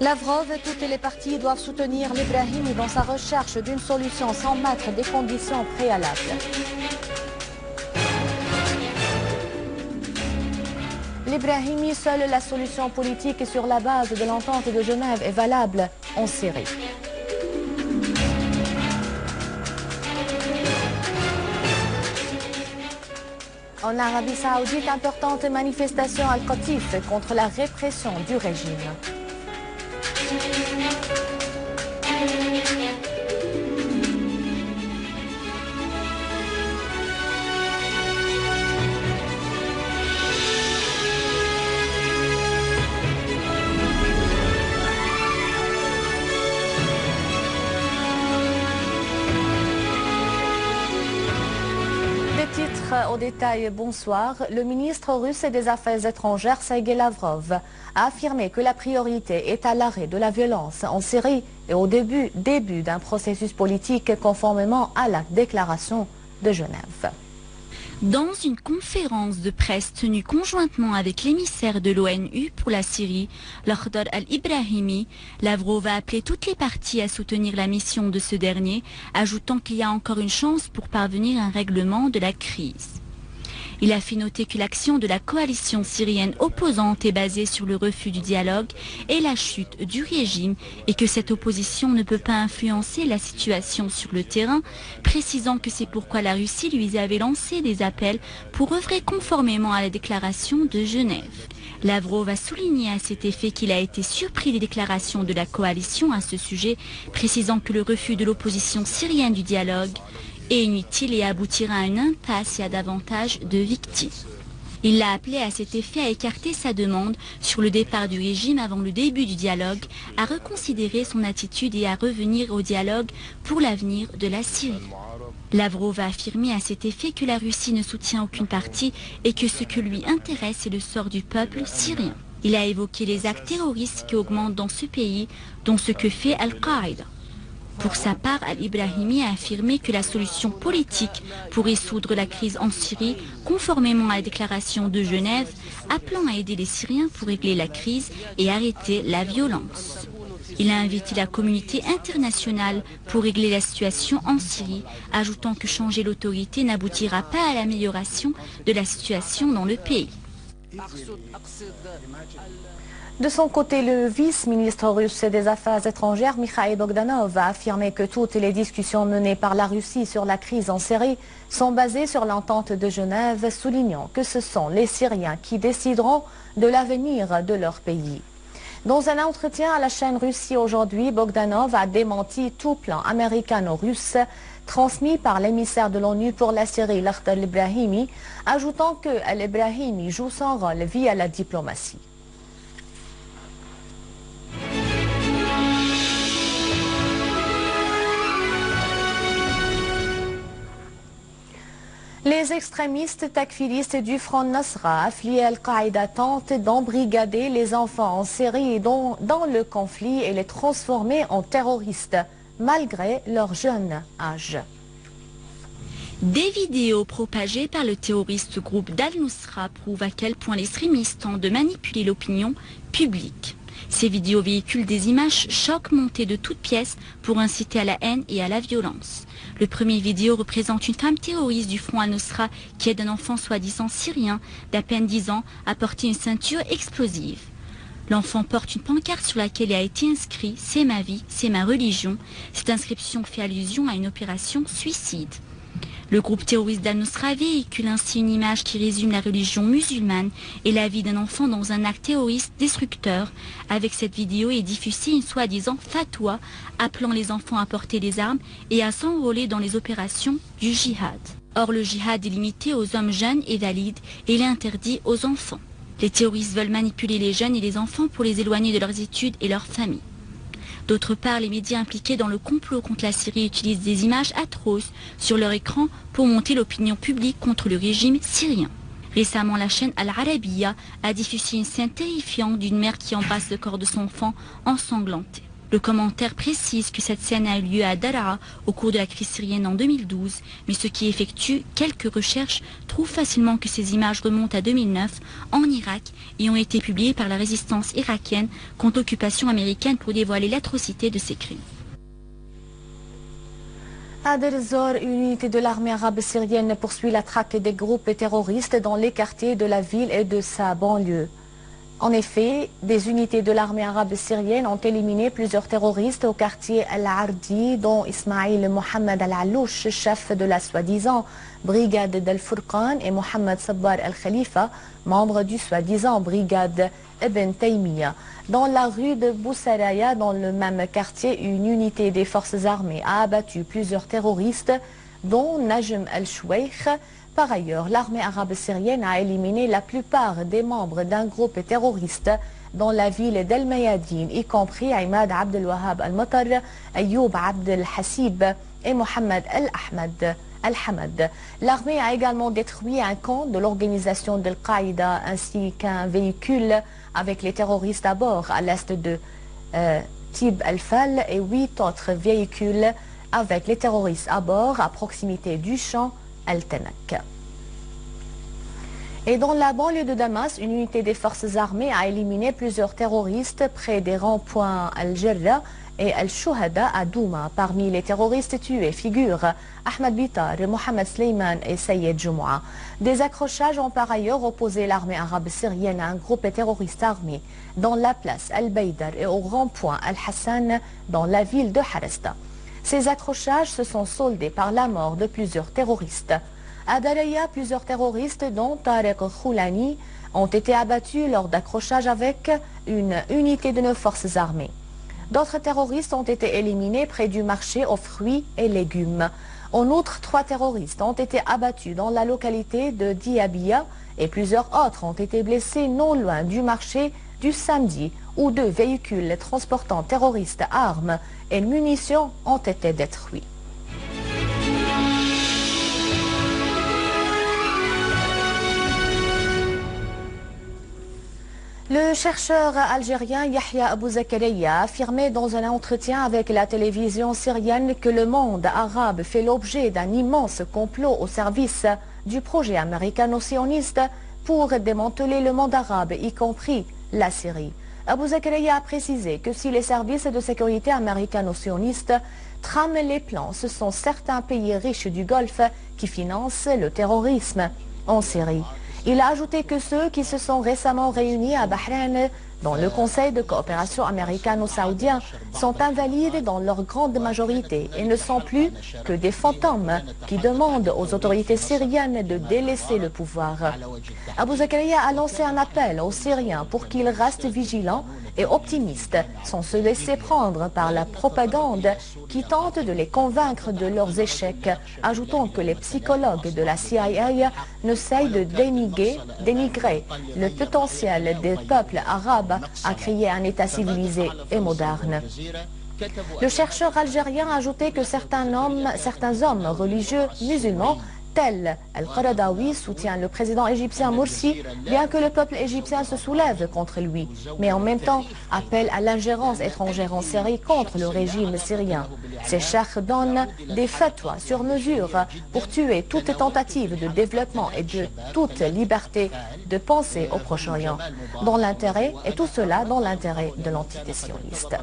Lavrov et toutes les parties doivent soutenir l'Ebrahimi dans sa recherche d'une solution sans mettre des conditions préalables. L'Ebrahimi, seule la solution politique sur la base de l'entente de Genève est valable en Syrie. En Arabie Saoudite, importante manifestation al-Qatif contre la répression du régime. Au détail, bonsoir. Le ministre russe des Affaires étrangères, Sergei Lavrov, a affirmé que la priorité est à l'arrêt de la violence en Syrie et au début d'un processus politique conformément à la déclaration de Genève. Dans une conférence de presse tenue conjointement avec l'émissaire de l'ONU pour la Syrie, Lakhdar al-Ibrahimi, Lavrov a appelé toutes les parties à soutenir la mission de ce dernier, ajoutant qu'il y a encore une chance pour parvenir à un règlement de la crise. Il a fait noter que l'action de la coalition syrienne opposante est basée sur le refus du dialogue et la chute du régime et que cette opposition ne peut pas influencer la situation sur le terrain, précisant que c'est pourquoi la Russie lui avait lancé des appels pour œuvrer conformément à la déclaration de Genève. Lavrov a souligné à cet effet qu'il a été surpris des déclarations de la coalition à ce sujet, précisant que le refus de l'opposition syrienne du dialogue est inutile et aboutira à une impasse et à davantage de victimes. Il l'a appelé à cet effet à écarter sa demande sur le départ du régime avant le début du dialogue, à reconsidérer son attitude et à revenir au dialogue pour l'avenir de la Syrie. Lavrov a affirmé à cet effet que la Russie ne soutient aucune partie et que ce que lui intéresse est le sort du peuple syrien. Il a évoqué les actes terroristes qui augmentent dans ce pays, dont ce que fait Al-Qaïda. Pour sa part, al-Ibrahimi a affirmé que la solution politique pour résoudre la crise en Syrie, conformément à la déclaration de Genève, appelant à aider les Syriens pour régler la crise et arrêter la violence. Il a invité la communauté internationale pour régler la situation en Syrie, ajoutant que changer l'autorité n'aboutira pas à l'amélioration de la situation dans le pays. De son côté, le vice-ministre russe des Affaires étrangères, Mikhail Bogdanov, a affirmé que toutes les discussions menées par la Russie sur la crise en Syrie sont basées sur l'entente de Genève, soulignant que ce sont les Syriens qui décideront de l'avenir de leur pays. Dans un entretien à la chaîne Russie aujourd'hui, Bogdanov a démenti tout plan américano-russe transmis par l'émissaire de l'ONU pour la Syrie, Lakhdar al-Ibrahimi, ajoutant que al-Ibrahimi joue son rôle via la diplomatie. Les extrémistes takfiristes du Front Nasra, affiliés à Al-Qaïda, tentent d'embrigader les enfants en Syrie et dans le conflit et les transformer en terroristes, malgré leur jeune âge. Des vidéos propagées par le terroriste groupe d'Al-Nusra prouvent à quel point les extrémistes tentent de manipuler l'opinion publique. Ces vidéos véhiculent des images chocs montées de toutes pièces pour inciter à la haine et à la violence. Le premier vidéo représente une femme terroriste du Front Al-Nusra qui aide un enfant soi-disant syrien d'à peine 10 ans à porter une ceinture explosive. L'enfant porte une pancarte sur laquelle il a été inscrit « C'est ma vie, c'est ma religion ». Cette inscription fait allusion à une opération suicide. Le groupe terroriste d'Al-Nusra véhicule ainsi une image qui résume la religion musulmane et la vie d'un enfant dans un acte terroriste destructeur. Avec cette vidéo est diffusée une soi-disant fatwa appelant les enfants à porter des armes et à s'enrôler dans les opérations du djihad. Or, le djihad est limité aux hommes jeunes et valides et il est interdit aux enfants. Les terroristes veulent manipuler les jeunes et les enfants pour les éloigner de leurs études et leurs familles. D'autre part, les médias impliqués dans le complot contre la Syrie utilisent des images atroces sur leur écran pour monter l'opinion publique contre le régime syrien. Récemment, la chaîne Al-Arabiya a diffusé une scène terrifiante d'une mère qui embrasse le corps de son enfant ensanglanté. Le commentaire précise que cette scène a eu lieu à Daraa au cours de la crise syrienne en 2012, mais ceux qui effectuent quelques recherches trouvent facilement que ces images remontent à 2009 en Irak et ont été publiées par la résistance irakienne contre l'occupation américaine pour dévoiler l'atrocité de ces crimes. À Deir ez-Zor, une unité de l'armée arabe syrienne poursuit la traque des groupes terroristes dans les quartiers de la ville et de sa banlieue. En effet, des unités de l'armée arabe syrienne ont éliminé plusieurs terroristes au quartier Al-Ardi, dont Ismail Mohamed Al-Allouch, chef de la soi-disant brigade d'Al-Furqan, et Mohamed Sabbar Al-Khalifa, membre du soi-disant brigade Ibn Taymiyyah. Dans la rue de Boussaraya, dans le même quartier, une unité des forces armées a abattu plusieurs terroristes, dont Najm Al-Choueikh. Par ailleurs, l'armée arabe syrienne a éliminé la plupart des membres d'un groupe terroriste dans la ville d'El Mayadine, y compris Imad Abdel Wahab Al-Matar, Ayoub Abdel Hassib et Mohamed Al-Hamad. L'armée a également détruit un camp de l'organisation d'Al-Qaïda ainsi qu'un véhicule avec les terroristes à bord à l'est de Tib Al-Fal et 8 autres véhicules avec les terroristes à bord à proximité du champ Al-Tanak. Et dans la banlieue de Damas, une unité des forces armées a éliminé plusieurs terroristes près des ronds-points Al-Jarrah et Al-Shuhada à Douma. Parmi les terroristes tués figurent Ahmed Bitar, Mohamed Sleiman et Sayed Joumoua. Des accrochages ont par ailleurs opposé l'armée arabe syrienne à un groupe terroriste armé dans la place Al-Baydar et au rond-point Al-Hassan dans la ville de Harasta. Ces accrochages se sont soldés par la mort de plusieurs terroristes. À Daraya, plusieurs terroristes, dont Tarek Khoulani, ont été abattus lors d'accrochages avec une unité de nos forces armées. D'autres terroristes ont été éliminés près du marché aux fruits et légumes. En outre, 3 terroristes ont été abattus dans la localité de Diabia et plusieurs autres ont été blessés non loin du marché du samedi, où 2 véhicules transportant terroristes, armes et munitions ont été détruits. Le chercheur algérien Yahya Abou Zakaria a affirmé dans un entretien avec la télévision syrienne que le monde arabe fait l'objet d'un immense complot au service du projet américano-sioniste pour démanteler le monde arabe, y compris la Syrie. Abou Zakaria a précisé que si les services de sécurité américano-sionistes trament les plans, ce sont certains pays riches du Golfe qui financent le terrorisme en Syrie. Il a ajouté que ceux qui se sont récemment réunis à Bahreïn dans le Conseil de coopération américano-saoudien sont invalides dans leur grande majorité et ne sont plus que des fantômes qui demandent aux autorités syriennes de délaisser le pouvoir. Abou Zakaria a lancé un appel aux Syriens pour qu'ils restent vigilants et optimistes sans se laisser prendre par la propagande qui tente de les convaincre de leurs échecs, ajoutant que les psychologues de la CIA n'essayent de dénigrer le potentiel des peuples arabes à créer un État civilisé et moderne. Le chercheur algérien a ajouté que certains hommes religieux musulmans tel Al-Qaradawi soutient le président égyptien Morsi, bien que le peuple égyptien se soulève contre lui, mais en même temps appelle à l'ingérence étrangère en Syrie contre le régime syrien. Ces cheikhs donnent des fatwas sur mesure pour tuer toute tentative de développement et de toute liberté de penser au Proche-Orient, dans l'intérêt, et tout cela dans l'intérêt de l'entité sioniste.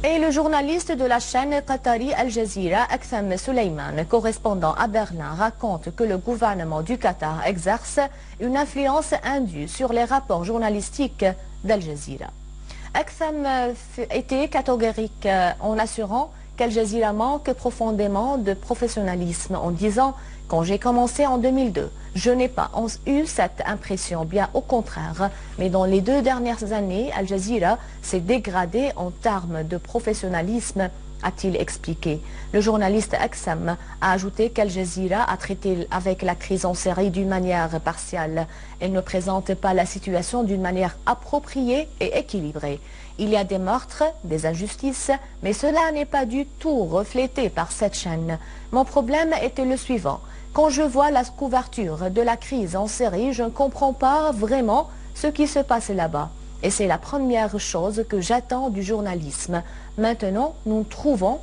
Et le journaliste de la chaîne qatari Al Jazeera, Aktham Suleiman, correspondant à Berlin, raconte que le gouvernement du Qatar exerce une influence indue sur les rapports journalistiques d'Al Jazeera. Aktham était catégorique en assurant qu'Al Jazeera manque profondément de professionnalisme en disant « Quand j'ai commencé en 2002, je n'ai pas eu cette impression, bien au contraire. Mais dans les 2 dernières années, Al Jazeera s'est dégradé en termes de professionnalisme a-t-il expliqué. Le journaliste Aksam a ajouté qu'Al Jazeera a traité avec la crise en Syrie d'une manière partiale. Elle ne présente pas la situation d'une manière appropriée et équilibrée. Il y a des meurtres, des injustices, mais cela n'est pas du tout reflété par cette chaîne. Mon problème était le suivant. Quand je vois la couverture de la crise en Syrie, je ne comprends pas vraiment ce qui se passe là-bas. Et c'est la première chose que j'attends du journalisme. Maintenant, nous nous trouvons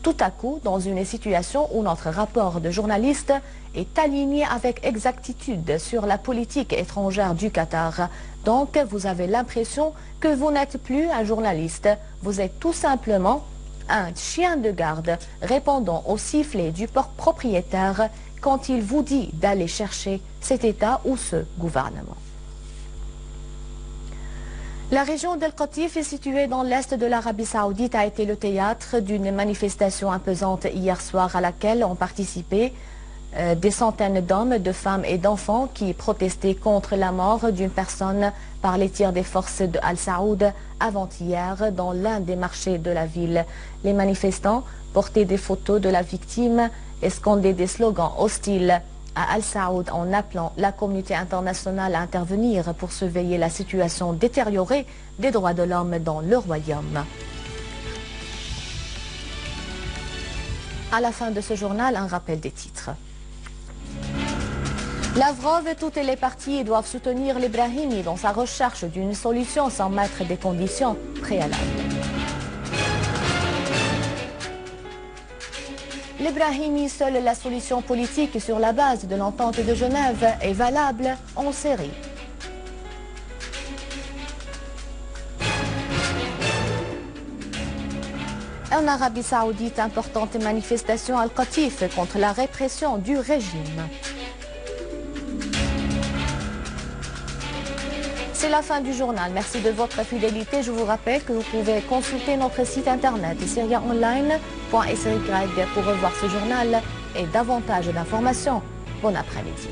tout à coup dans une situation où notre rapport de journaliste est aligné avec exactitude sur la politique étrangère du Qatar. Donc, vous avez l'impression que vous n'êtes plus un journaliste. Vous êtes tout simplement un chien de garde répondant au sifflet du propriétaire quand il vous dit d'aller chercher cet État ou ce gouvernement. La région d'El Qatif est située dans l'est de l'Arabie Saoudite, a été le théâtre d'une manifestation imposante hier soir à laquelle ont participé des centaines d'hommes, de femmes et d'enfants qui protestaient contre la mort d'une personne par les tirs des forces de Al-Saoud avant-hier dans l'un des marchés de la ville. Les manifestants portaient des photos de la victime et scandaient des slogans hostiles à Al-Saoud en appelant la communauté internationale à intervenir pour surveiller la situation détériorée des droits de l'homme dans le royaume. À la fin de ce journal, un rappel des titres. Lavrov et toutes les parties doivent soutenir l'Ebrahimi dans sa recherche d'une solution sans mettre des conditions préalables. L'Ebrahimi, seule la solution politique sur la base de l'entente de Genève est valable en Syrie. En Arabie Saoudite, importante manifestation à Al Qatif contre la répression du régime. C'est la fin du journal. Merci de votre fidélité. Je vous rappelle que vous pouvez consulter notre site internet syriaonline.sy pour revoir ce journal et davantage d'informations. Bon après-midi.